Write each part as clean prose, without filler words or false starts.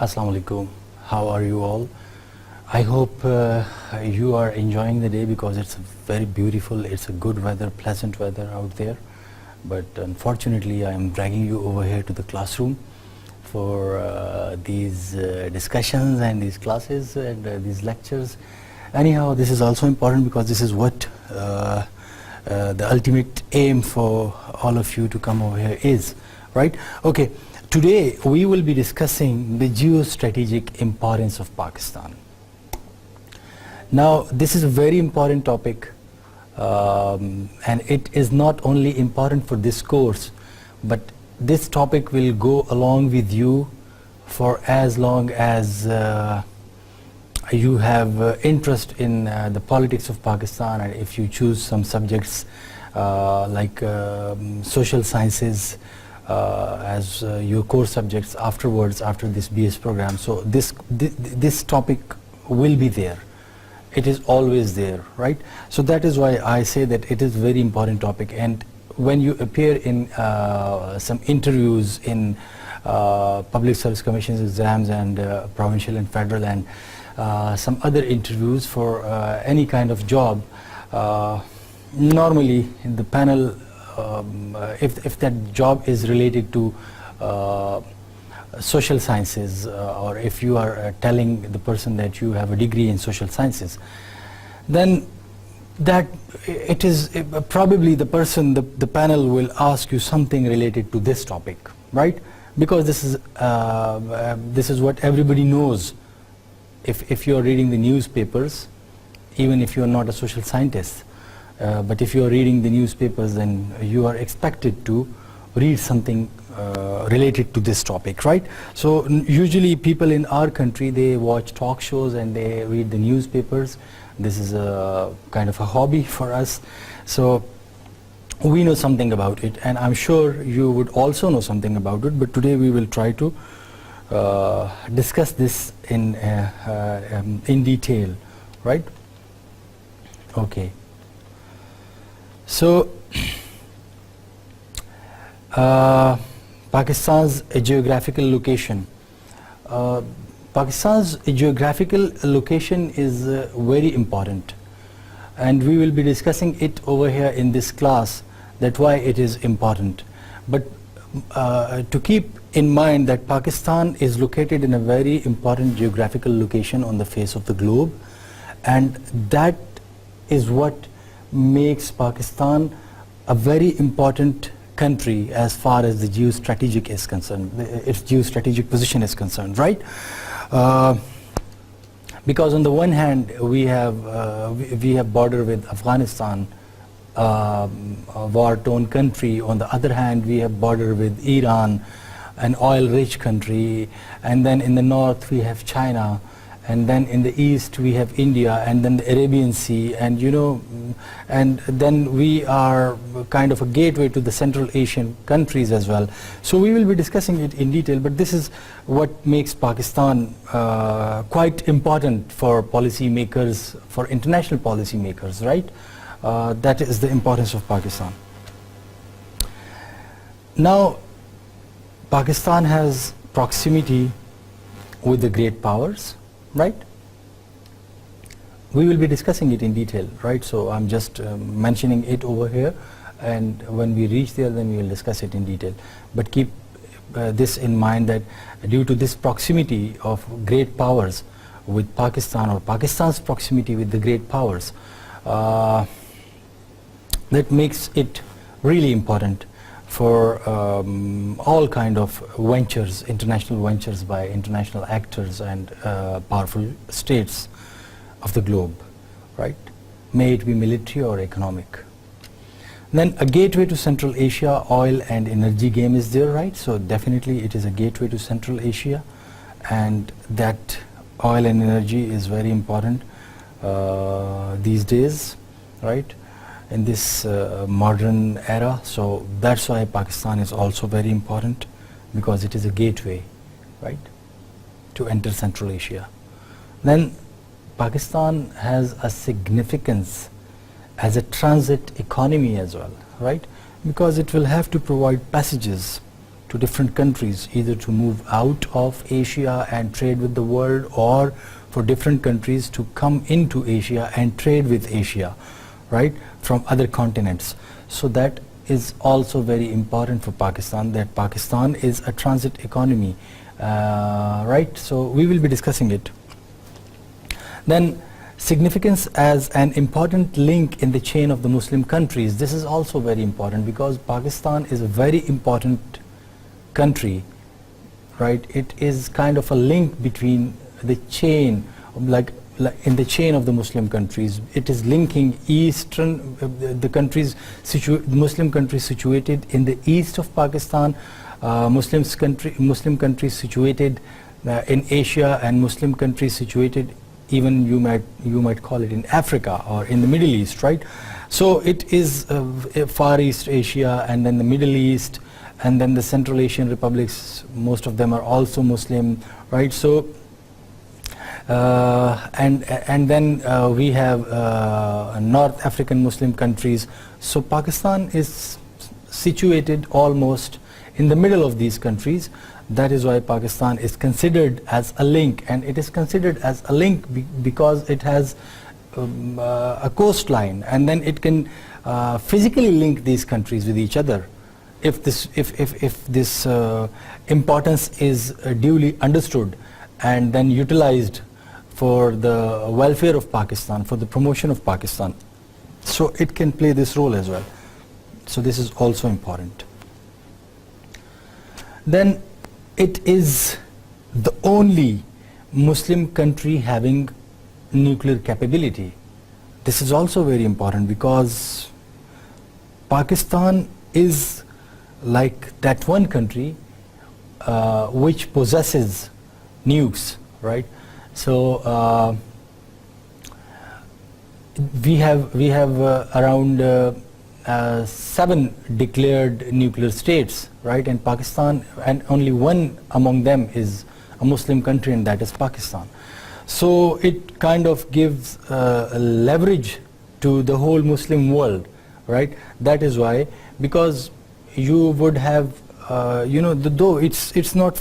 Assalamu alaikum. How are you all? I hope you are enjoying the day because it's very beautiful. It's a good weather, pleasant weather out there. But unfortunately, I am dragging you over here to the classroom for these discussions and these classes and these lectures. Anyhow, this is also important because this is what the ultimate aim for all of you to come over here is, right? Okay, today we will be discussing the geostrategic importance of Pakistan. Now, this is a very important topic, and it is not only important for this course, but this topic will go along with you for as long as you have interest in the politics of Pakistan, and if you choose some subjects like social sciences as your core subjects afterwards, after this BS program. So this topic will be there. It is always there, right? So that is why I say that it is a very important topic. And when you appear in some interviews in public service commissions exams and provincial and federal and some other interviews for any kind of job, normally in the panel, if that job is related to social sciences, or if you are telling the person that you have a degree in social sciences, then that it is probably the person, the panel will ask you something related to this topic, right? Because this is what everybody knows. If you are reading the newspapers, even if you are not a social scientist, but if you are reading the newspapers, then you are expected to read something related to this topic, right? So usually people in our country, they watch talk shows and they read the newspapers. This is a kind of a hobby for us. So we know something about it, and I'm sure you would also know something about it, but today we will try to discuss this in detail, right? Okay. So Pakistan's geographical location. Pakistan's geographical location is very important, and we will be discussing it over here in this class, that why it is important. But to keep in mind that Pakistan is located in a very important geographical location on the face of the globe, and that is what makes Pakistan a very important country as far as the geostrategic is concerned, its geostrategic position is concerned, right? Because on the one hand we have border with Afghanistan, a war-torn country. On the other hand, we have border with Iran, an oil-rich country, and then in the north we have China, and then in the east we have India, and then the Arabian Sea, and and then we are kind of a gateway to the Central Asian countries as well. So we will be discussing it in detail, but this is what makes Pakistan quite important for policymakers, for international policymakers, right? That is the importance of Pakistan. Now, Pakistan has proximity with the great powers, right? We will be discussing it in detail, right? So I'm just mentioning it over here, and when we reach there, then we will discuss it in detail. But keep this in mind, that due to this proximity of great powers with Pakistan, or Pakistan's proximity with the great powers, that makes it really important for all kind of ventures, international ventures by international actors and powerful states of the globe, right? May it be military or economic. Then a gateway to Central Asia, oil and energy game is there, right? So definitely it is a gateway to Central Asia, and that oil and energy is very important these days, right? In this modern era. So that's why Pakistan is also very important, because it is a gateway, right, to enter Central Asia. Then Pakistan has a significance as a transit economy as well, right, because it will have to provide passages to different countries, either to move out of Asia and trade with the world, or for different countries to come into Asia and trade with Asia, right, from other continents. So that is also very important for Pakistan, that Pakistan is a transit economy, right? So we will be discussing it. Then significance as an important link in the chain of the Muslim countries. This is also very important because Pakistan is a very important country, right? It is kind of a link between the chain, like in the chain of the Muslim countries. It is linking eastern, the countries, Muslim countries situated in the east of Pakistan, Muslim countries situated in Asia, and Muslim countries situated, even you might call it in Africa or in the Middle East, right? So it is Far East Asia, and then the Middle East, and then the Central Asian republics. Most of them are also Muslim, right? So and then we have North African Muslim countries. So Pakistan is situated almost in the middle of these countries. That is why Pakistan is considered as a link, and it is considered as a link because it has a coastline, and then it can physically link these countries with each other if this importance is duly understood and then utilized for the welfare of Pakistan, for the promotion of Pakistan. So it can play this role as well. So this is also important. Then it is the only Muslim country having nuclear capability. This is also very important because Pakistan is like that one country which possesses nukes, right? So we have around 7 declared nuclear states, right? And Pakistan, and only one among them is a Muslim country, and that is Pakistan. So it kind of gives leverage to the whole Muslim world, right? That is why, because you would have, though it's not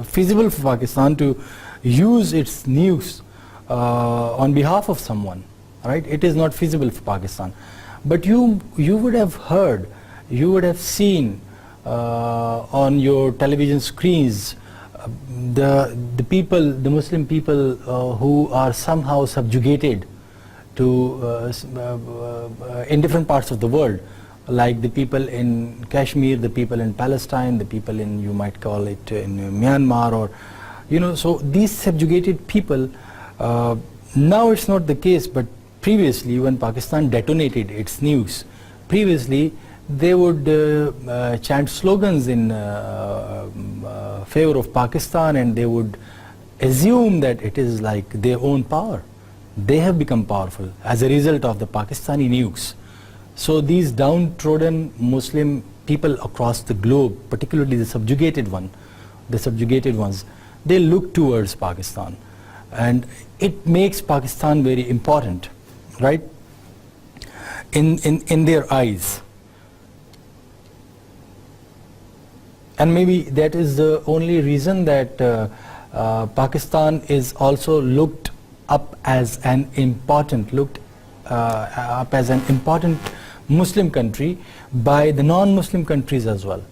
feasible for Pakistan to use its nukes on behalf of someone, right? It is not feasible for Pakistan. But you would have heard, you would have seen on your television screens the people, the Muslim people who are somehow subjugated to in different parts of the world, like the people in Kashmir, the people in Palestine, the people in, you might call it, in Myanmar, or so these subjugated people. Now it's not the case, but previously, when Pakistan detonated its nukes, previously they would chant slogans in favor of Pakistan, and they would assume that it is like their own power. They have become powerful as a result of the Pakistani nukes. So these downtrodden Muslim people across the globe, particularly the subjugated ones, they look towards Pakistan, and it makes Pakistan very important, right, in their eyes. And maybe that is the only reason that Pakistan is also looked up as an important Muslim country by the non-Muslim countries as well,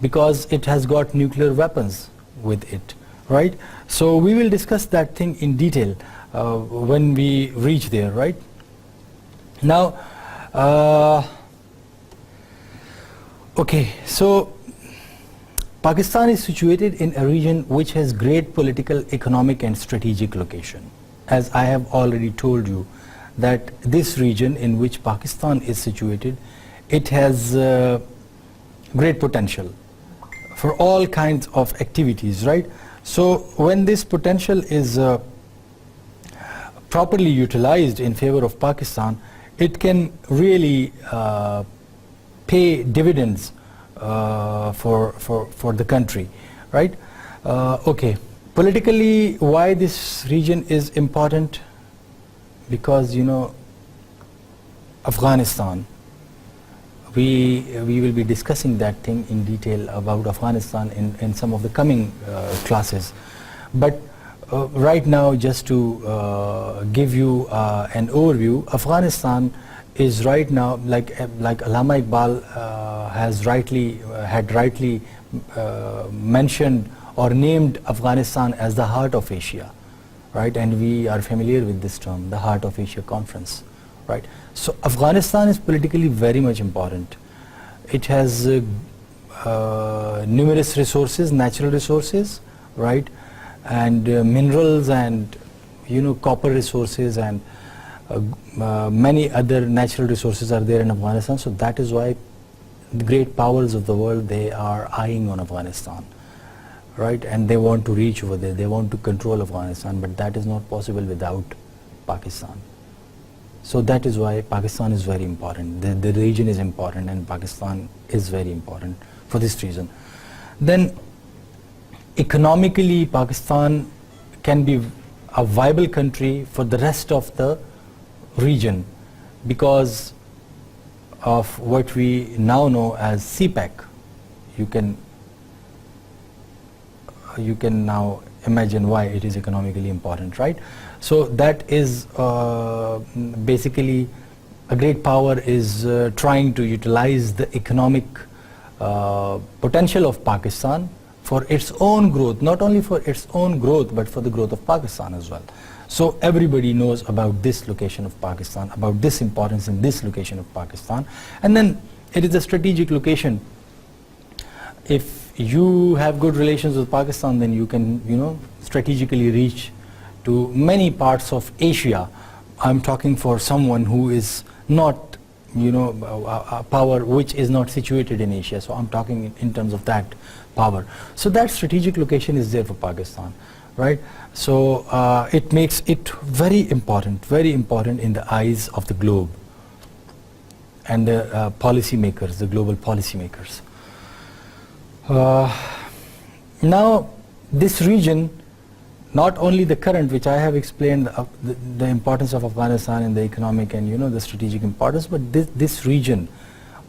because it has got nuclear weapons with it, right? So we will discuss that thing in detail when we reach there, right? Now, okay, so Pakistan is situated in a region which has great political, economic and strategic location. As I have already told you, that this region in which Pakistan is situated, it has great potential for all kinds of activities, right? So when this potential is properly utilized in favor of Pakistan, it can really pay dividends for the country, right? Okay, politically, why this region is important? Because Afghanistan, we will be discussing that thing in detail about Afghanistan in some of the coming classes. But right now, just to give you an overview, Afghanistan is right now, like Allama Iqbal had rightly mentioned or named Afghanistan as the heart of Asia, right? And we are familiar with this term, the Heart of Asia Conference, right? So Afghanistan is politically very much important. It has numerous resources, natural resources, right? And minerals and copper resources and many other natural resources are there in Afghanistan. So that is why the great powers of the world, they are eyeing on Afghanistan, right? And they want to reach over there, they want to control Afghanistan, but that is not possible without Pakistan. So that is why Pakistan is very important. The region is important, and Pakistan is very important for this reason. Then economically, Pakistan can be a viable country for the rest of the region because of what we now know as CPEC. You can now imagine why it is economically important, right? So that is basically a great power is trying to utilize the economic potential of Pakistan for its own growth, not only for its own growth but for the growth of Pakistan as well. So everybody knows about this location of Pakistan, about this importance in this location of Pakistan, and then it is a strategic location. If you have good relations with Pakistan, then you can strategically reach to many parts of Asia. I'm talking for someone who is not a power which is not situated in Asia, so I'm talking in terms of that power. So that strategic location is there for Pakistan, right? So it makes it very important in the eyes of the globe and the policymakers, the global policymakers. Now this region, not only the current, which I have explained the importance of Afghanistan and the economic and the strategic importance, but this region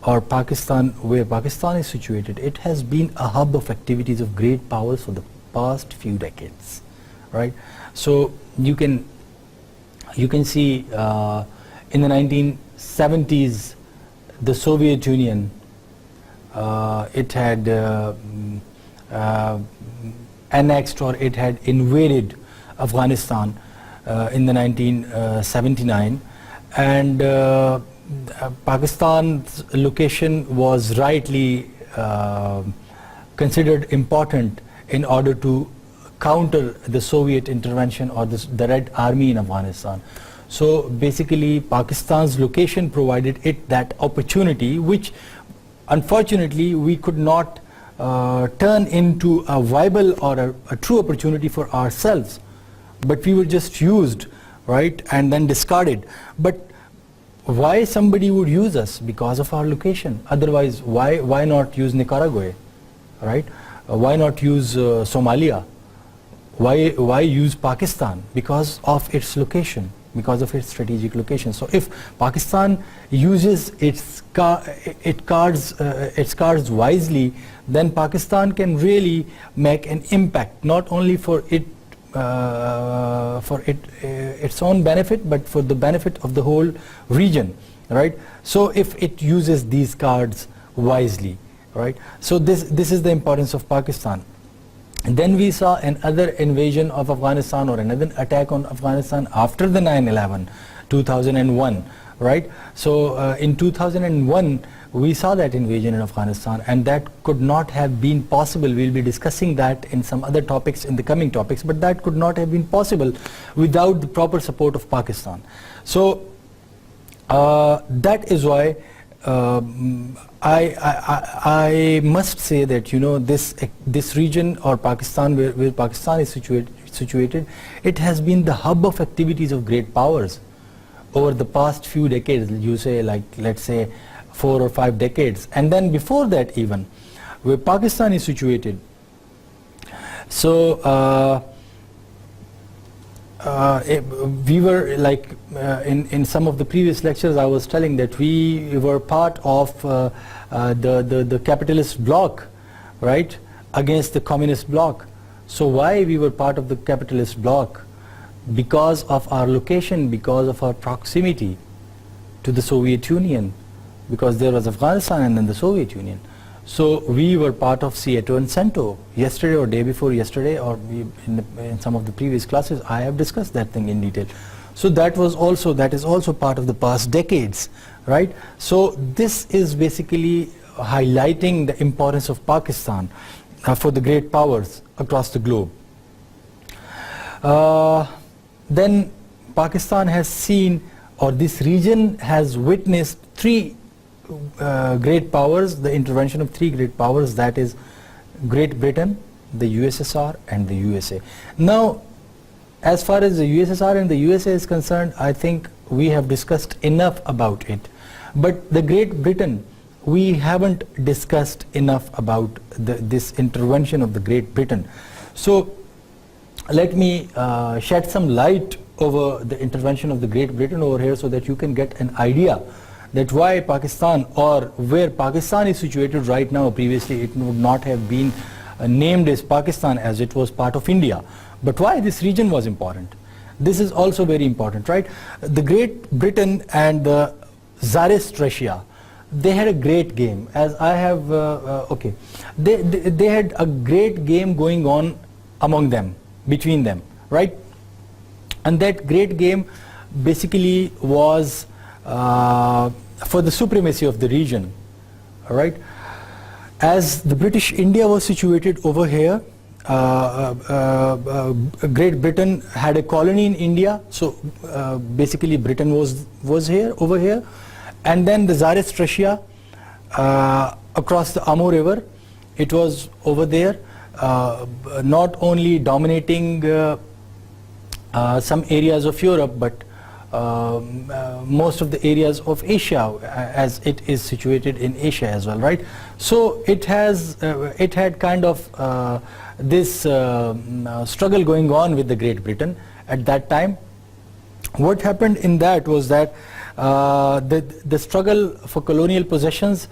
or Pakistan, where Pakistan is situated, it has been a hub of activities of great powers for the past few decades, right? So you can see in the 1970s, the Soviet Union, it had annexed or it had invaded Afghanistan in the 1979, and Pakistan's location was rightly considered important in order to counter the Soviet intervention or the Red Army in Afghanistan. So basically Pakistan's location provided it that opportunity, which unfortunately we could not turn into a viable or a true opportunity for ourselves, but we were just used, right, and then discarded. But why somebody would use us? Because of our location. Otherwise, why not use Nicaragua, right? Why not use Somalia? Why use Pakistan? Because of its location, because of its strategic location. So if Pakistan uses its cards wisely, then Pakistan can really make an impact, not only for its own benefit, but for the benefit of the whole region, right? So if it uses these cards wisely, right? So this is the importance of Pakistan. And then we saw another invasion of Afghanistan or another attack on Afghanistan after the 9/11, 2001, right? So in 2001 we saw that invasion in Afghanistan, and that could not have been possible. We'll be discussing that in some other topics in the coming topics, but that could not have been possible without the proper support of Pakistan. So that is why I must say that this region or Pakistan, where Pakistan is situated, it has been the hub of activities of great powers over the past few decades. You say, like, let's say 4 or 5 decades, and then before that even, where Pakistan is situated. So we were like in some of the previous lectures I was telling that we were part of the capitalist bloc, right, against the communist bloc. So why we were part of the capitalist bloc? Because of our location, because of our proximity to the Soviet Union, because there was Afghanistan and then the Soviet Union. So we were part of Seato and Cento. Yesterday or day before yesterday, or in some of the previous classes, I have discussed that thing in detail. So that is also part of the past decades, right? So this is basically highlighting the importance of Pakistan for the great powers across the globe. Then Pakistan has seen, or this region has witnessed three great powers, the intervention of three great powers, that is Great Britain, the USSR and the USA. Now, as far as the USSR and the USA is concerned, I think we have discussed enough about it. But the Great Britain, we haven't discussed enough about this intervention of the Great Britain. So let me shed some light over the intervention of the Great Britain over here so that you can get an idea that why Pakistan, or where Pakistan is situated right now. Previously it would not have been named as Pakistan, as it was part of India. But why this region was important? This is also very important, right? The Great Britain and the Tsarist Russia, they had a great game. As I have, they had a great game going on among them, between them, right? And that great game basically was for the supremacy of the region, all right? As the British India was situated over here, Great Britain had a colony in India, so basically Britain was here, over here, and then the Tsarist Russia across the Amur River, it was over there, not only dominating some areas of Europe, but most of the areas of Asia, as it is situated in Asia as well, right? So it had kind of this struggle going on with the Great Britain at that time. What happened in that was that the struggle for colonial possessions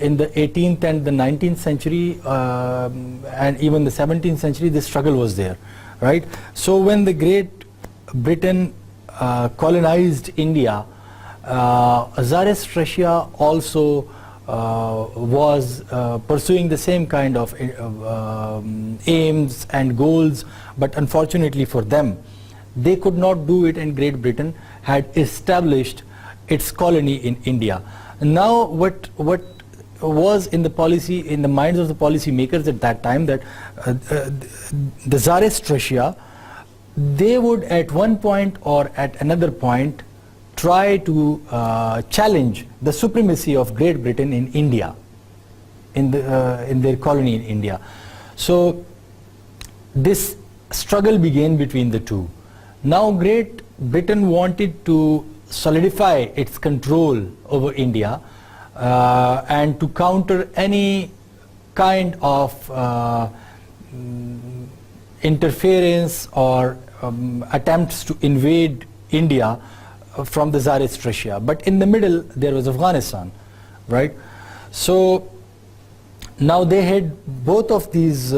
in the 18th and the 19th century and even the 17th century, the struggle was there, right? So when the Great Britain colonized India, Tsarist Russia also was pursuing the same kind of aims and goals, but unfortunately for them, they could not do it, and Great Britain had established its colony in India. Now what was in the policy, in the minds of the policy makers at that time, that the Tsarist Russia, they would at one point or at another point try to challenge the supremacy of Great Britain in India, in their colony in India. So this struggle began between the two. Now Great Britain wanted to solidify its control over India and to counter any kind of interference or attempts to invade India from the Tsarist Russia. But in the middle there was Afghanistan, right? So now they had both of these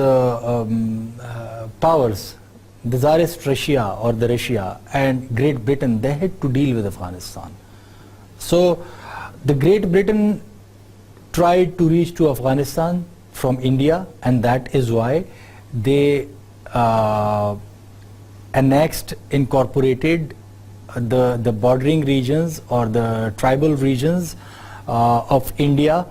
powers, the Tsarist Russia or the Russia and Great Britain, they had to deal with Afghanistan. So the Great Britain tried to reach to Afghanistan from India, and that is why they annexed, incorporated the bordering regions or the tribal regions of India,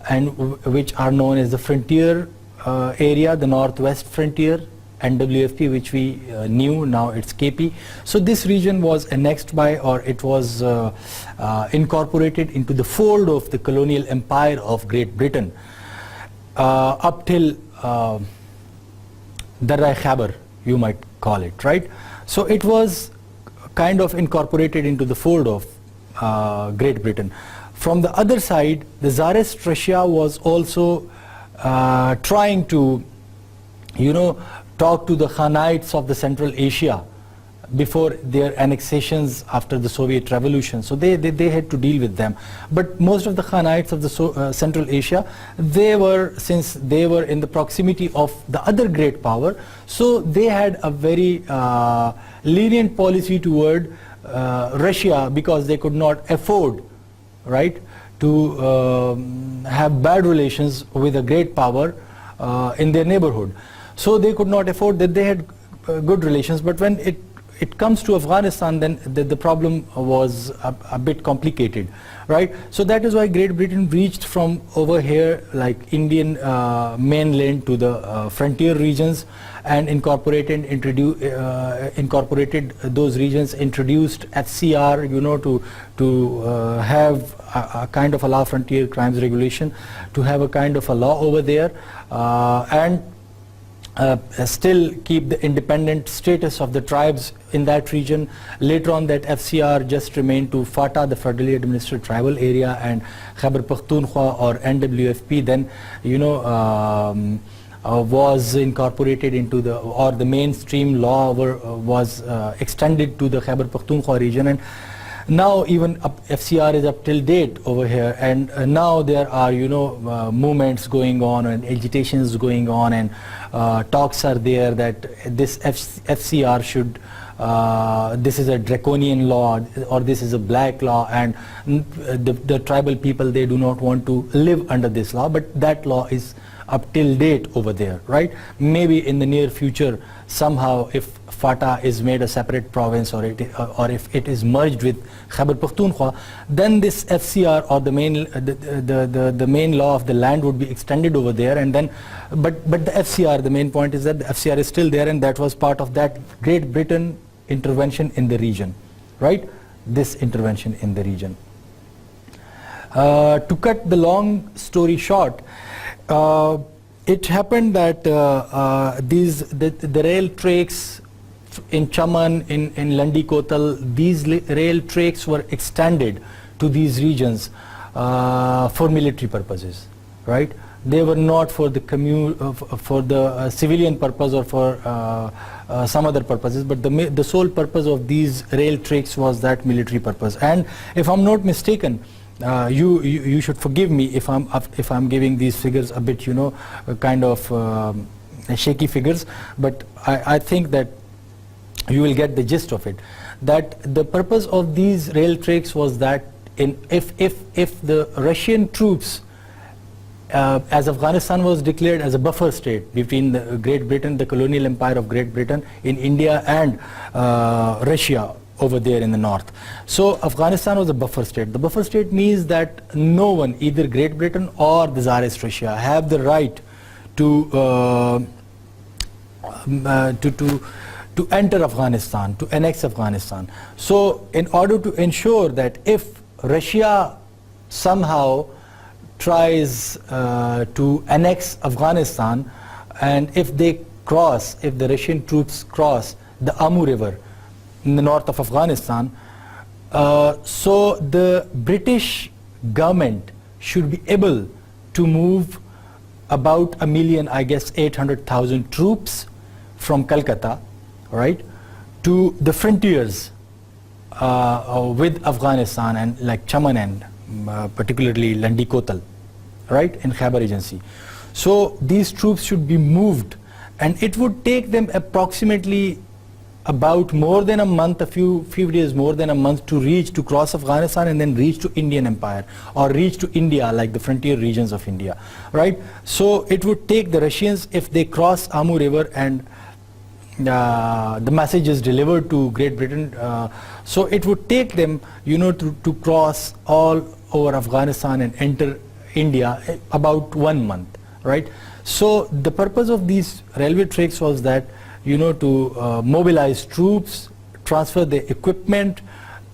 and which are known as the frontier area, the northwest frontier, NWFP, which we knew, now it's KP. So this region was annexed by, or it was incorporated into the fold of the colonial empire of Great Britain up till Darra Khyber, you might call it, right? So it was kind of incorporated into the fold of Great Britain. From the other side, the Tsarist Russia was also trying to, talk to the Khanates of the Central Asia before their annexations after the Soviet Revolution. So they had to deal with them. But most of the Khanates of the Central Asia, since they were in the proximity of the other great power, so they had a very lenient policy toward Russia, because they could not afford, right, to have bad relations with a great power in their neighborhood. So they could not afford that. They had good relations, but when it comes to Afghanistan, then the problem was a bit complicated, right? So that is why Great Britain reached from over here, like Indian mainland, to the frontier regions, and incorporated those regions, introduced FCR, you know, to have a kind of a law, frontier crimes regulation, to have a kind of a law over there, and still keep the independent status of the tribes in that region. Later on, that FCR just remained to FATA, the federally administered tribal area, and Khyber Pakhtunkhwa, or NWFP, then, you know, was incorporated into the mainstream law was extended to the Khyber Pakhtunkhwa region. And now even FCR is up till date over here, and now there are, you know, movements going on and agitations going on, and talks are there that this FCR should, this is a draconian law, or this is a black law, and the tribal people, they do not want to live under this law, but that law is up till date over there, right? Maybe in the near future, somehow, if FATA is made a separate province, or if it is merged with Khyber Pakhtunkhwa, then this FCR, or the main law of the land, would be extended over there. And then, but the FCR, the main point is that the FCR is still there, and that was part of that Great Britain intervention in the region, right? This intervention in the region. To cut the long story short, it happened that the rail tracks in Chaman, in Landi Kotal, these rail tracks were extended to these regions for military purposes, right? They were not for the civilian purpose, or for some other purposes, but the sole purpose of these rail tracks was that military purpose. And if I'm not mistaken, you should forgive me if I'm giving these figures a bit, you know, kind of shaky figures, but I think that you will get the gist of it. That the purpose of these rail tracks was that if the Russian troops, as Afghanistan was declared as a buffer state between the Great Britain, the colonial empire of Great Britain in India, and Russia over there in the north. So Afghanistan was a buffer state. The buffer state means that no one, either Great Britain or the Tsarist Russia, have the right to enter Afghanistan, to annex Afghanistan. So in order to ensure that if Russia somehow tries to annex Afghanistan, and if the Russian troops cross the Amu River in the north of Afghanistan, so the British government should be able to move about 1 million, I guess 800,000 troops from Calcutta, right, to the frontiers with Afghanistan, and like Chaman, and particularly Landi Kotal, right, in Khyber Agency. So these troops should be moved, and it would take them approximately about more than a month, a few days more than a month, to cross Afghanistan and then reach to Indian Empire, or reach to India, like the frontier regions of India, right? So it would take the Russians, if they cross Amu River and the message is delivered to Great Britain, so it would take them, you know, to cross all over Afghanistan and enter India about 1 month, right? So the purpose of these railway tracks was that, you know, to mobilize troops, transfer the equipment,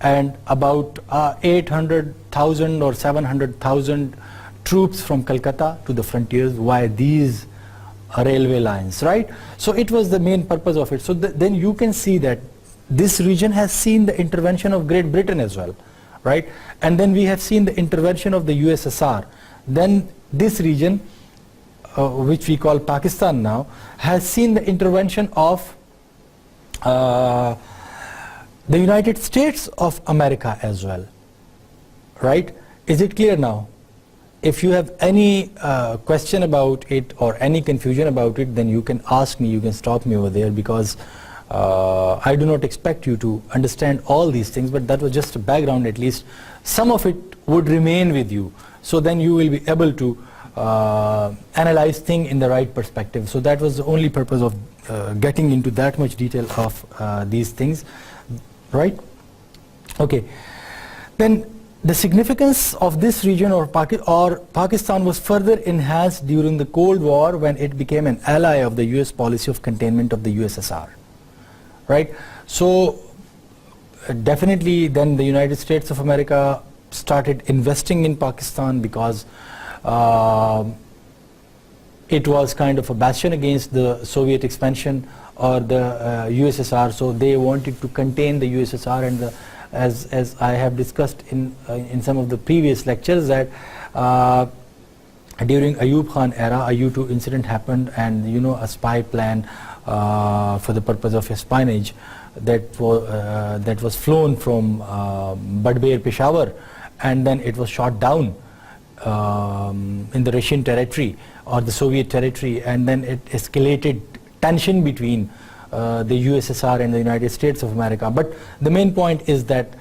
and about 800,000 or 700,000 troops from Calcutta to the frontiers via these railway lines, right? So it was the main purpose of it. So then you can see that this region has seen the intervention of Great Britain as well, right? And then we have seen the intervention of the USSR. Then this region, which we call Pakistan now, has seen the intervention of the United States of America as well, right? Is it clear now? If you have any question about it or any confusion about it, then you can ask me, you can stop me over there, because I do not expect you to understand all these things, but that was just a background. At least some of it would remain with you, so then you will be able to analyze things in the right perspective. So that was the only purpose of getting into that much detail of these things, right? Okay, then the significance of this region or Pakistan was further enhanced during the Cold War, when it became an ally of the US policy of containment of the USSR, right? So definitely then the United States of America started investing in Pakistan, because it was kind of a bastion against the Soviet expansion or the USSR, so they wanted to contain the USSR. And as I have discussed in some of the previous lectures, that during Ayub Khan era, a U2 incident happened, and a spy plan for the purpose of espionage that was flown from Badbair, Peshawar, and then it was shot down in the Russian territory or the Soviet territory, and then it escalated tension between the USSR and the United States of America. But the main point is that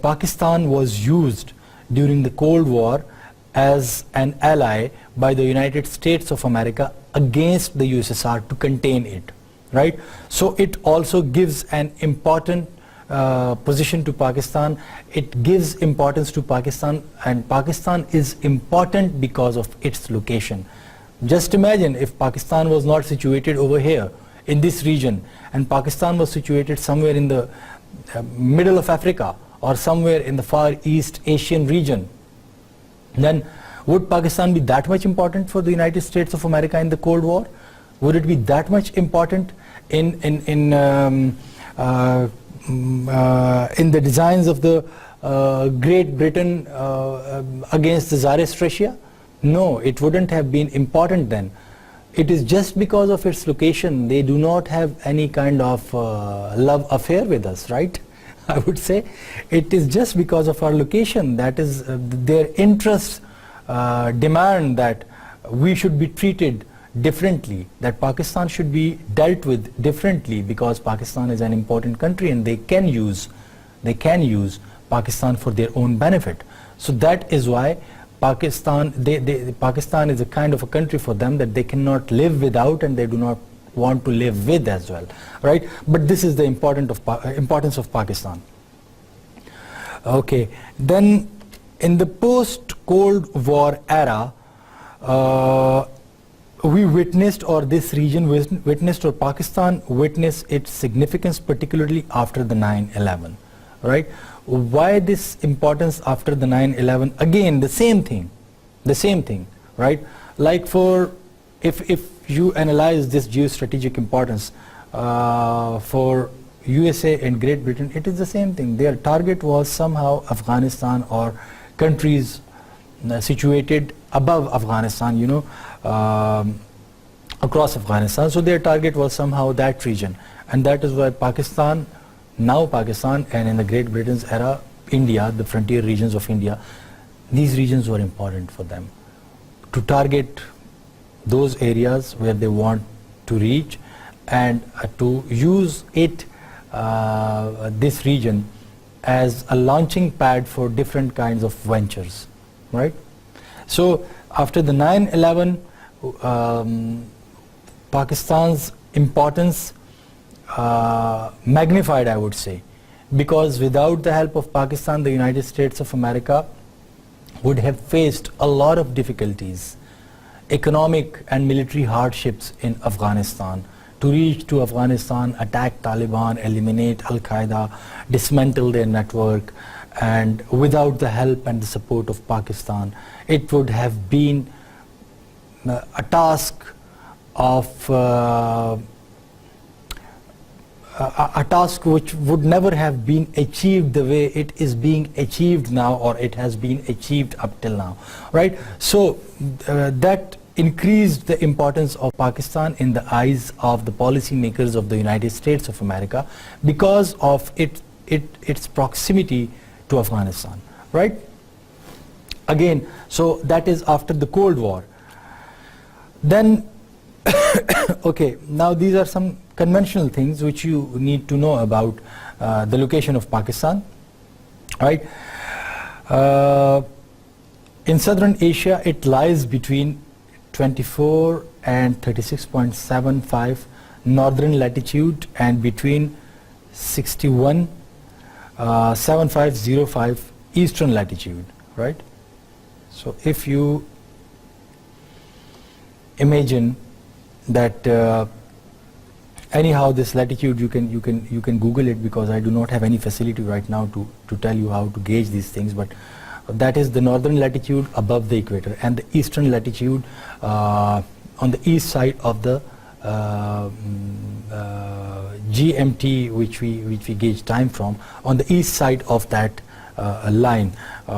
Pakistan was used during the Cold War as an ally by the United States of America against the USSR to contain it, right? So it also gives an important position to Pakistan. It gives importance to Pakistan, and Pakistan is important because of its location. Just imagine if Pakistan was not situated over here in this region, and Pakistan was situated somewhere in the middle of Africa or somewhere in the Far East Asian region, then would Pakistan be that much important for the United States of America in the Cold War? Would it be that much important in the designs of the Great Britain against the Tsarist Russia? No, it wouldn't have been important then. It is just because of its location. They do not have any kind of love affair with us, right? I would say it is just because of our location. That is their interests demand that we should be treated differently, that Pakistan should be dealt with differently, because Pakistan is an important country and they can use Pakistan for their own benefit. So that is why Pakistan is a kind of a country for them that they cannot live without, and they do not want to live with as well, right? But this is the importance of Pakistan. Okay, then in the post-Cold War era, we witnessed, or this region witnessed, or Pakistan witnessed its significance, particularly after the 9/11, right? Why this importance after the 9/11? Again, the same thing, right? Like if you analyze this geostrategic importance for USA and Great Britain, it is the same thing. Their target was somehow Afghanistan or countries situated above Afghanistan, across Afghanistan. So their target was somehow that region, and that is why Pakistan, and in the Great Britain's era, India, the frontier regions of India, these regions were important for them to target those areas where they want to reach, and to use it, this region, as a launching pad for different kinds of ventures, right? So after the 9/11, Pakistan's importance magnified, I would say, because without the help of Pakistan, the United States of America would have faced a lot of difficulties, economic and military hardships in Afghanistan. To reach to Afghanistan, attack Taliban, eliminate Al-Qaeda, dismantle their network, and without the help and the support of Pakistan, it would have been a task of a task which would never have been achieved the way it is being achieved now, or it has been achieved up till now, right? So that increased the importance of Pakistan in the eyes of the policymakers of the United States of America, because of its its proximity to Afghanistan, right? Again, so that is after the Cold War. Then, okay, now these are some conventional things which you need to know about the location of Pakistan, right? In southern Asia, it lies between 24 and 36.75 northern latitude and between 61.7505 eastern latitude, right? So if you imagine that anyhow this latitude, you can Google it, because I do not have any facility right now to tell you how to gauge these things, but that is the northern latitude above the equator, and the eastern latitude on the east side of the GMT, which we gauge time from, on the east side of that line. There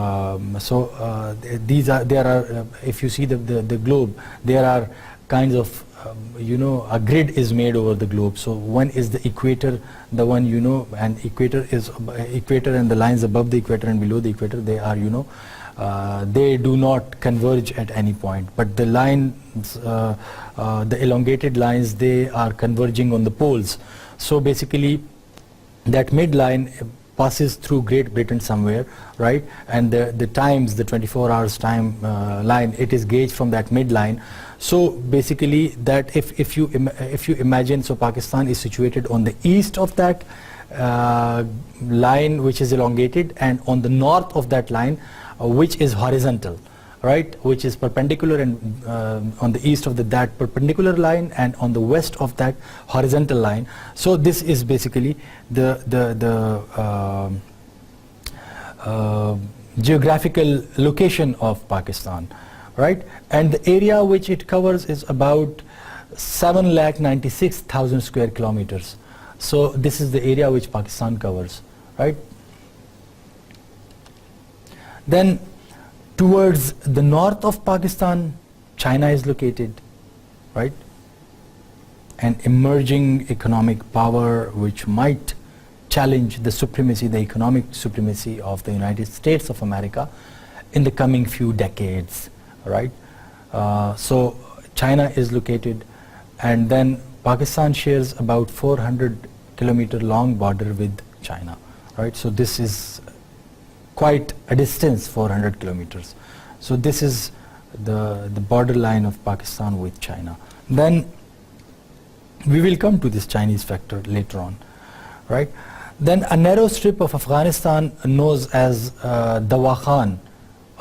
are if you see the globe, there are kinds of a grid is made over the globe. So one is the equator, the one and equator is equator, and the lines above the equator and below the equator, they are they do not converge at any point, but the lines, the elongated lines, they are converging on the poles. So basically that midline passes through Great Britain somewhere, right? And the times, the 24 hours time line, it is gauged from that midline. So basically that if you imagine, so Pakistan is situated on the east of that line which is elongated, and on the north of that line which is horizontal, right, which is perpendicular, and on the east of that perpendicular line and on the west of that horizontal line. So this is basically the geographical location of Pakistan, right? And the area which it covers is about 7,96,000 square kilometers. So this is the area which Pakistan covers, right? Then towards the north of Pakistan, China is located, right? An emerging economic power which might challenge the supremacy, the economic supremacy of the United States of America in the coming few decades, right? So China is located, and then Pakistan shares about 400-kilometer long border with China, right? So this is quite a distance, 400 kilometers. So this is the borderline of Pakistan with China. Then we will come to this Chinese factor later on, right? Then a narrow strip of Afghanistan known as the Wakhan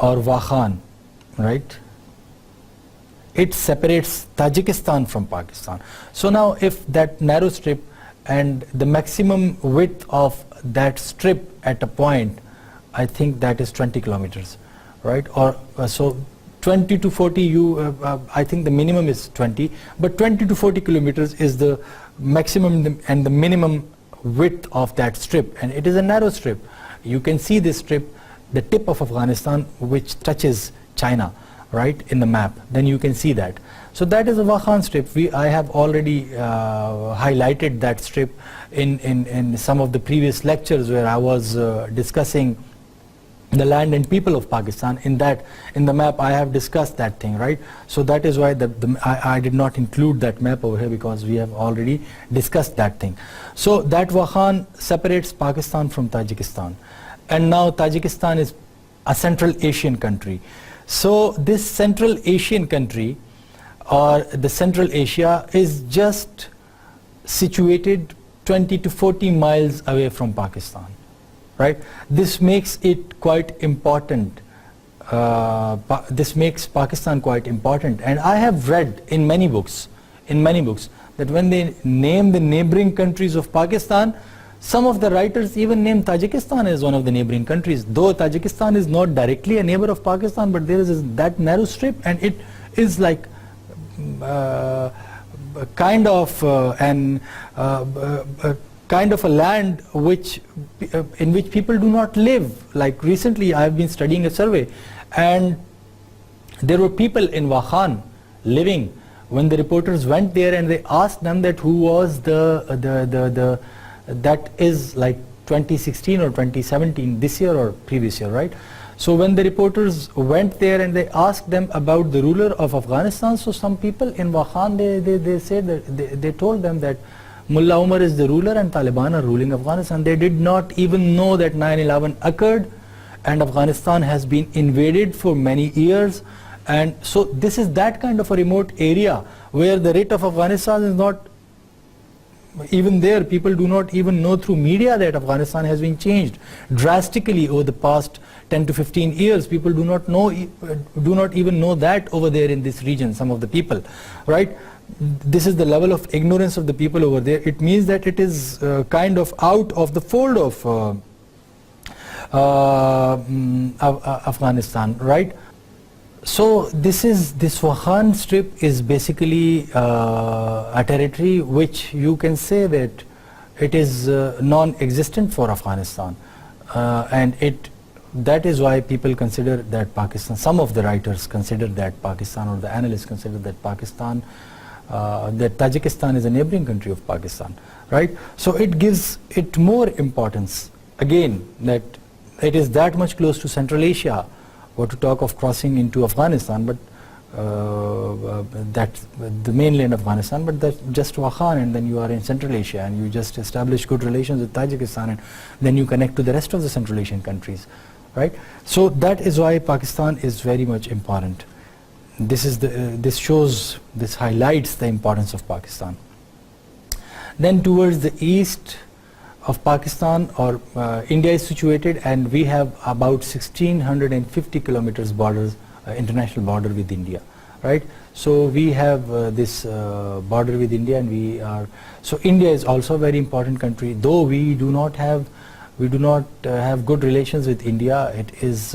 or Wakhan, right? It separates Tajikistan from Pakistan. So now if that narrow strip and the maximum width of that strip at a point, I think that is 20 kilometers, right? Or so 20 to 40, I think the minimum is 20, but 20 to 40 kilometers is the maximum and the minimum width of that strip, and it is a narrow strip. You can see this strip, the tip of Afghanistan, which touches China, right, in the map. Then you can see that. So that is a Wakhan strip. I have already highlighted that strip in some of the previous lectures where I was discussing the land and people of Pakistan. In the map I have discussed that thing, right? So that is why I did not include that map over here, because we have already discussed that thing. So that Wakhan separates Pakistan from Tajikistan, and now Tajikistan is a Central Asian country. So this Central Asian country, or the Central Asia, is just situated 20 to 40 miles away from Pakistan, right? This makes it quite important. This makes Pakistan quite important, and I have read in many books that when they name the neighboring countries of Pakistan, some of the writers even name Tajikistan as one of the neighboring countries, though Tajikistan is not directly a neighbor of Pakistan, but there is that narrow strip, and it is like kind of a land in which people do not live. Like recently I have been studying a survey, and there were people in Wakhan living. When the reporters went there and they asked them that who was that is like 2016 or 2017, this year or previous year, right? So when the reporters went there and they asked them about the ruler of Afghanistan, so some people in Wakhan, they said that they told them that Mullah Umar is the ruler and Taliban are ruling Afghanistan. They did not even know that 9/11 occurred and Afghanistan has been invaded for many years. And so this is that kind of a remote area where the rate of Afghanistan is not even there. People do not even know through media that Afghanistan has been changed drastically over the past 10 to 15 years. People do not even know that over there in this region, some of the people, right? This is the level of ignorance of the people over there. It means that it is kind of out of the fold of Afghanistan, right? So this Wakhan strip is basically a territory which you can say that it is non-existent for Afghanistan, and that is why people consider that Pakistan, some of the writers consider that Pakistan, or the analysts consider that Pakistan, that Tajikistan is a neighboring country of Pakistan, right? So it gives it more importance, again, that it is that much close to Central Asia, or to talk of crossing into Afghanistan, but that's the mainland of Afghanistan, but that's just Wakhan, and then you are in Central Asia and you just establish good relations with Tajikistan, and then you connect to the rest of the Central Asian countries, right? So that is why Pakistan is very much important. This highlights the importance of Pakistan. Then towards the east of Pakistan, or India is situated, and we have about 1650 kilometers borders, international border with India, right? So we have this border with India, and so India is also a very important country. Though we do not have good relations with India, it is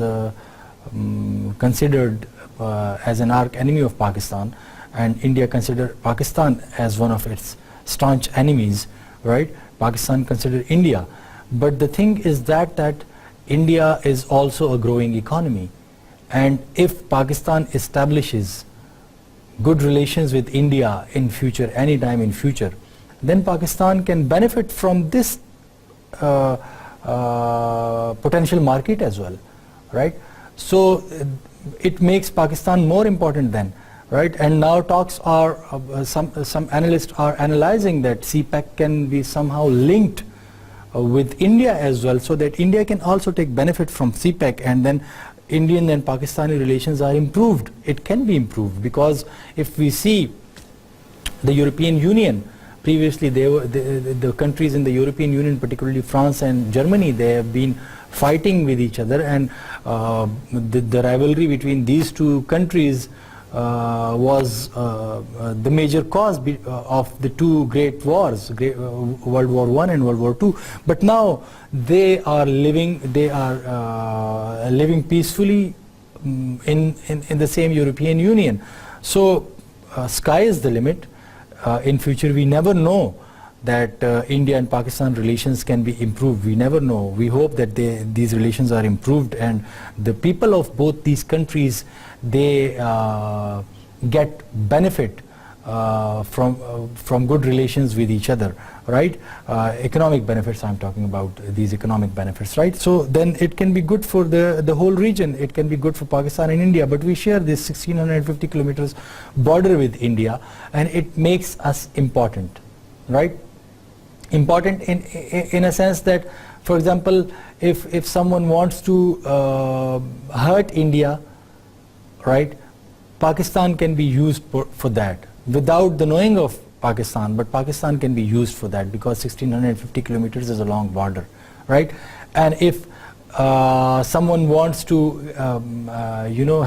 considered as an arch enemy of Pakistan, and India consider Pakistan as one of its staunch enemies, right? Pakistan consider India, but the thing is that India is also a growing economy, and if Pakistan establishes good relations with India in future, anytime in future, then Pakistan can benefit from this potential market as well, right? So it makes Pakistan more important then, right? And now talks are, some analysts are analyzing that CPEC can be somehow linked with India as well, so that India can also take benefit from CPEC, and then Indian and Pakistani relations are improved. It can be improved, because if we see the European Union, previously the countries in the European Union, particularly France and Germany, they have been fighting with each other, and the rivalry between these two countries was the major cause of the two great wars, World War I and World War II. But now they are living peacefully in the same European Union. So sky is the limit. In future, we never know that India and Pakistan relations can be improved. We never know. We hope that these relations are improved, and the people of both these countries, they get benefit from good relations with each other, right? Economic benefits, I'm talking about these economic benefits, right? So then it can be good for the whole region. It can be good for Pakistan and India, but we share this 1650 kilometers border with India, and it makes us important, right? Important in a sense that, for example, if someone wants to hurt India, right, Pakistan can be used for that without the knowing of Pakistan, but Pakistan can be used for that, because 1650 kilometers is a long border, right? And if someone wants to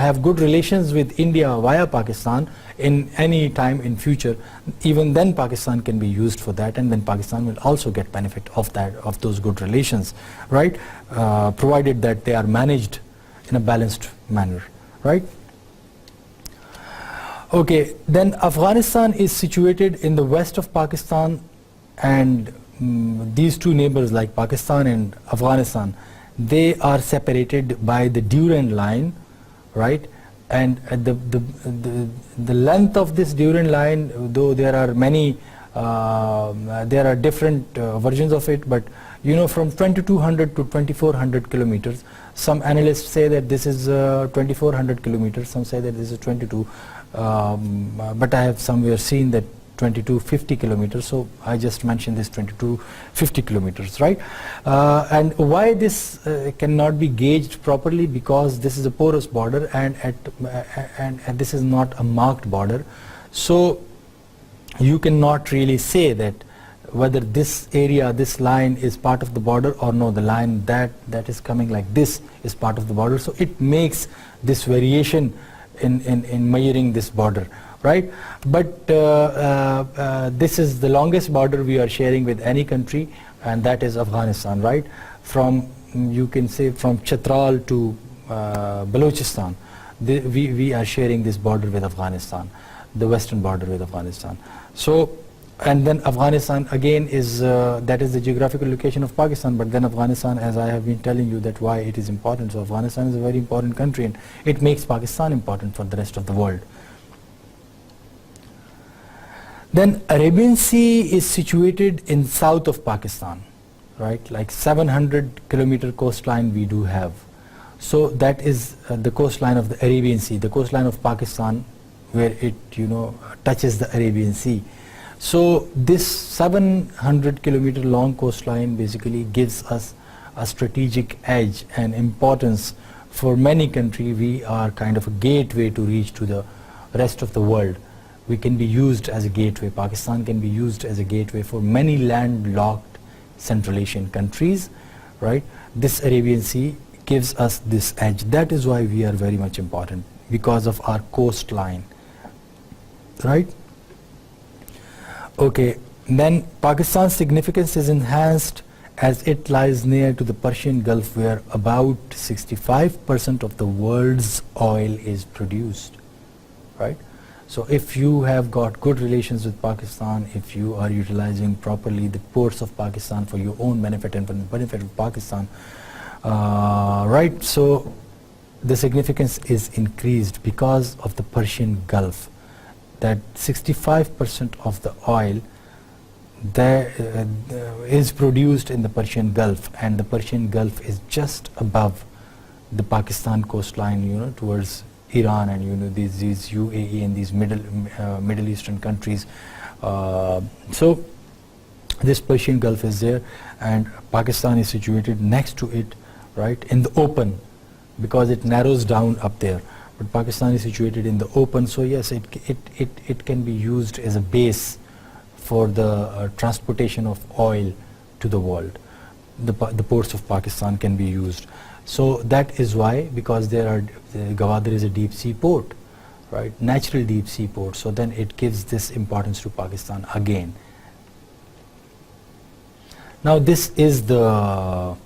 have good relations with India via Pakistan in any time in future, even then Pakistan can be used for that, and then Pakistan will also get benefit of those good relations, right? Provided that they are managed in a balanced manner, right? Okay, then Afghanistan is situated in the west of Pakistan, and these two neighbors like Pakistan and Afghanistan, they are separated by the Durand line, right? And the length of this Durand line, though there are many, there are different versions of it, but you know, from 2200 to 2400 kilometers. Some analysts say that this is 2400 kilometers, some say that this is 22, but I have somewhere seen that 2250 kilometers, so I just mentioned this 2250 kilometers, right? And why this cannot be gauged properly? Because this is a porous border, and this is not a marked border, so you cannot really say that whether this area, this line is part of the border or no. The line that is coming like this is part of the border, so it makes this variation in measuring this border, right? But this is the longest border we are sharing with any country, and that is Afghanistan, right? From, you can say, from Chitral to Balochistan, we are sharing this border with Afghanistan, the western border with Afghanistan. So, and then Afghanistan again is, that is the geographical location of Pakistan, but then Afghanistan, as I have been telling you, that why it is important. So Afghanistan is a very important country, and it makes Pakistan important for the rest of the world. Then Arabian Sea is situated in south of Pakistan, right? Like 700-kilometer coastline we do have. So that is the coastline of the Arabian Sea, the coastline of Pakistan, where it, you know, touches the Arabian Sea. So this 700-kilometer long coastline basically gives us a strategic edge and importance for many countries. We are kind of a gateway to reach to the rest of the world. We can be used as a gateway. Pakistan can be used as a gateway for many landlocked Central Asian countries, right? This Arabian Sea gives us this edge. That is why we are very much important, because of our coastline, right? Okay, then Pakistan's significance is enhanced as it lies near to the Persian Gulf, where about 65% of the world's oil is produced, right? So if you have got good relations with Pakistan, if you are utilizing properly the ports of Pakistan for your own benefit and for the benefit of Pakistan, right, so the significance is increased because of the Persian Gulf. That 65% of the oil there is produced in the Persian Gulf, and the Persian Gulf is just above the Pakistan coastline, you know, towards Iran and, you know, these UAE and these Middle Eastern countries. So this Persian Gulf is there, and Pakistan is situated next to it, right, in the open, because it narrows down up there. But Pakistan is situated in the open, so yes, it can be used as a base for the transportation of oil to the world. The ports of Pakistan can be used. So that is why, because Gwadar is a deep sea port, right, natural deep sea port, so then it gives this importance to Pakistan again. Now this is the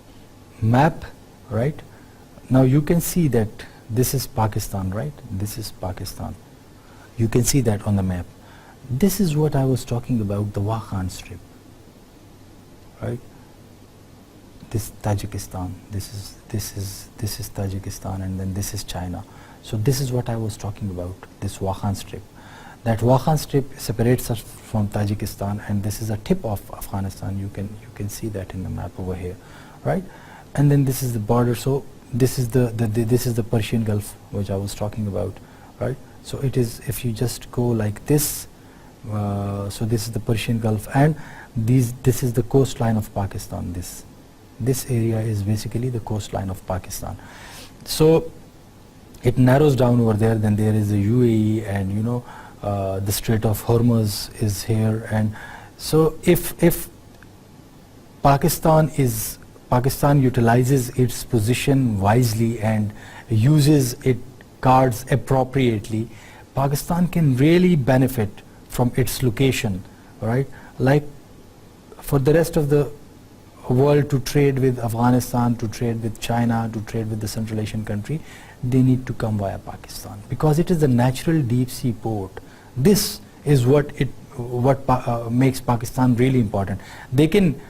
map, right? Now you can see that this is Pakistan, right? This is Pakistan. You can see that on the map. This is what I was talking about, the Wakhan Strip, right? This Tajikistan, this is Tajikistan, and then this is China. So this is what I was talking about, this Wakhan Strip. That Wakhan Strip separates us from Tajikistan, and this is a tip of Afghanistan. You can see that in the map over here, right? And then this is the border. So this is the Persian Gulf, which I was talking about, right? So it is, if you just go like this, so this is the Persian Gulf, and this is the coastline of Pakistan. This area is basically the coastline of Pakistan. So it narrows down over there. Then there is the UAE, and, you know, the Strait of Hormuz is here. And so if Pakistan utilizes its position wisely and uses its cards appropriately, Pakistan can really benefit from its location, right? Like for the rest of the world to trade with Afghanistan, to trade with China, to trade with the Central Asian country, they need to come via Pakistan, because it is a natural deep sea port. This is what makes Pakistan really important. They can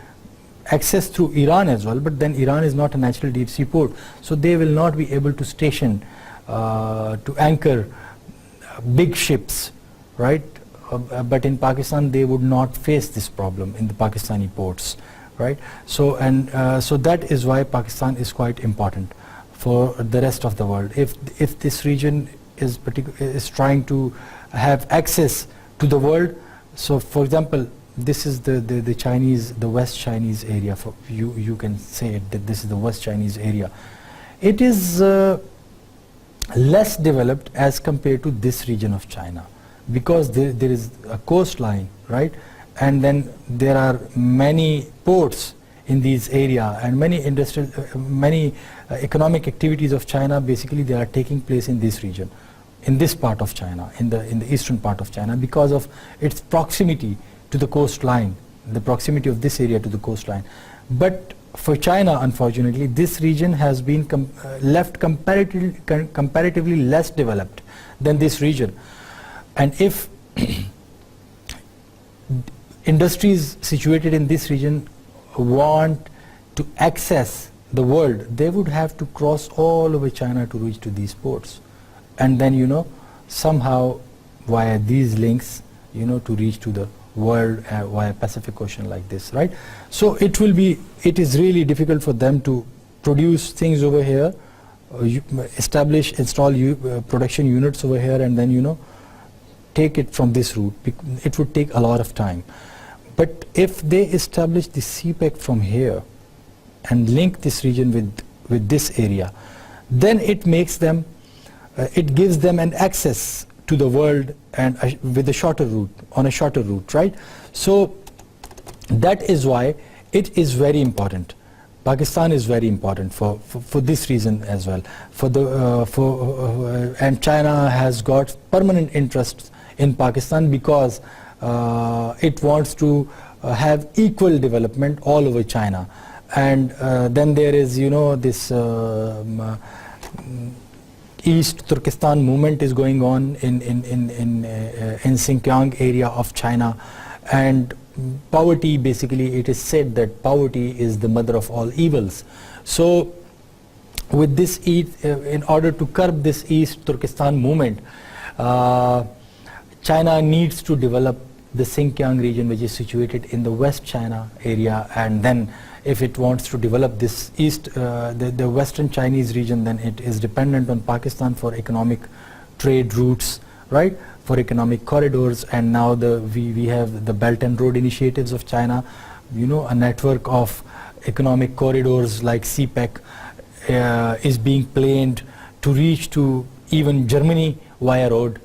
access through Iran as well, but then Iran is not a natural deep sea port, so they will not be able to station to anchor big ships, right? But in Pakistan they would not face this problem in the Pakistani ports, right? So so that is why Pakistan is quite important for the rest of the world. If this region is trying to have access to the world, so for example, this is the Chinese, the West Chinese area. For you can say it, that this is the West Chinese area. It is less developed as compared to this region of China, because there is a coastline, right? And then there are many ports in these area, and many industrial, many economic activities of China, basically they are taking place in this region, in this part of China, in the eastern part of China, because of its proximity to the coastline, the proximity of this area to the coastline. But for China, unfortunately, this region has been left comparatively less developed than this region. And if industries situated in this region want to access the world, they would have to cross all over China to reach to these ports, and then, you know, somehow via these links, you know, to reach to the world via Pacific Ocean like this, right? So it is really difficult for them to produce things over here, install production units over here, and then, you know, take it from this route. It would take a lot of time. But if they establish the CPEC from here and link this region with this area, then it makes them, it gives them an access to the world, and with a shorter route, on a shorter route, right? So that is why it is very important. Pakistan is very important for this reason as well. And China has got permanent interest in Pakistan, because it wants to have equal development all over China. And then there is, you know, this East Turkestan movement is going on in Xinjiang area of China. And poverty, basically it is said that poverty is the mother of all evils. So with this, in order to curb this East Turkestan movement, China needs to develop the Xinjiang region, which is situated in the West China area, and then if it wants to develop this the Western Chinese region, then it is dependent on Pakistan for economic trade routes, right? For economic corridors. And now we have the Belt and Road initiatives of China, you know, a network of economic corridors like CPEC is being planned to reach to even Germany via road,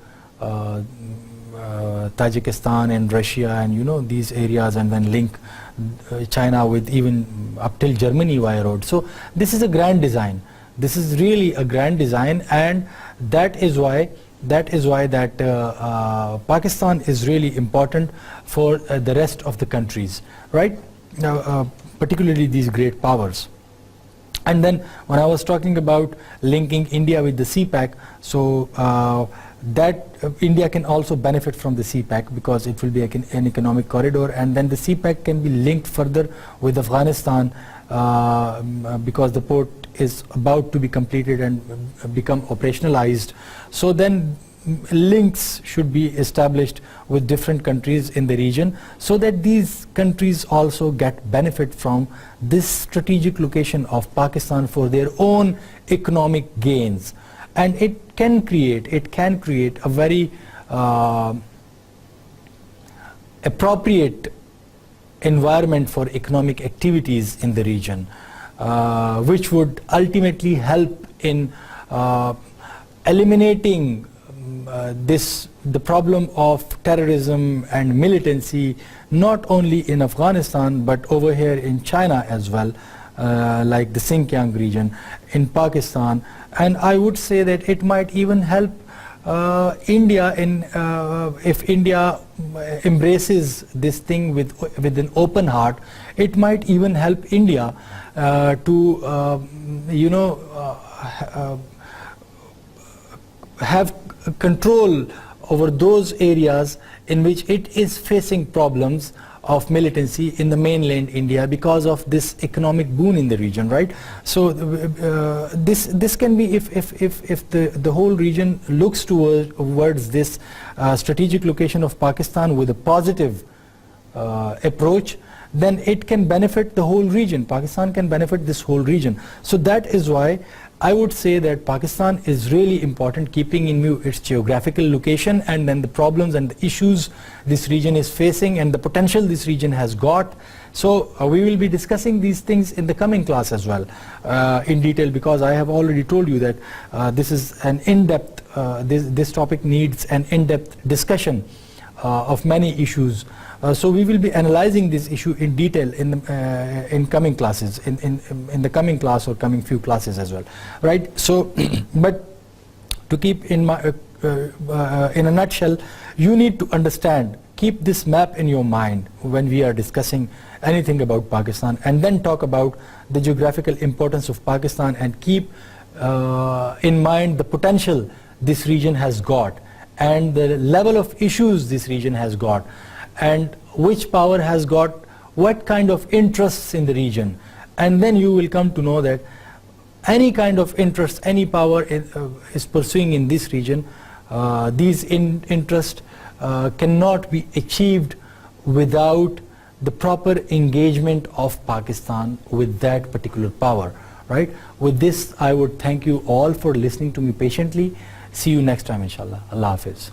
Tajikistan and Russia, and, you know, these areas, and then link China with even up till Germany via road. So this is a grand design. This is really a grand design, and that is why Pakistan is really important for the rest of the countries, right? Particularly these great powers. And then when I was talking about linking India with the CPEC, so that India can also benefit from the CPEC, because it will be an economic corridor, and then the CPEC can be linked further with Afghanistan, because the port is about to be completed and become operationalized. So then links should be established with different countries in the region, so that these countries also get benefit from this strategic location of Pakistan for their own economic gains. And it can create a very appropriate environment for economic activities in the region, which would ultimately help in eliminating the problem of terrorism and militancy, not only in Afghanistan but over here in China as well, like the Xinjiang region, in Pakistan. And I would say that it might even help India in if India embraces this thing with an open heart. It might even help India to have control over those areas in which it is facing problems of militancy in the mainland India because of this economic boon in the region, right? So this can be, if the whole region looks towards this strategic location of Pakistan with a positive approach, then it can benefit the whole region. Pakistan can benefit this whole region. So that is why I would say that Pakistan is really important, keeping in view its geographical location and then the problems and the issues this region is facing and the potential this region has got. So we will be discussing these things in the coming class as well in detail, because I have already told you that this is an in-depth, this topic needs an in-depth discussion of many issues. So we will be analyzing this issue in detail in coming classes, in the coming class or coming few classes as well, right? So, but to keep in a nutshell, you need to understand, keep this map in your mind when we are discussing anything about Pakistan, and then talk about the geographical importance of Pakistan, and keep in mind the potential this region has got and the level of issues this region has got, and which power has got what kind of interests in the region. And then you will come to know that any kind of interest any power is pursuing in this region, these interests cannot be achieved without the proper engagement of Pakistan with that particular power, right? With this, I would thank you all for listening to me patiently. See you next time, inshallah. Allah Hafiz.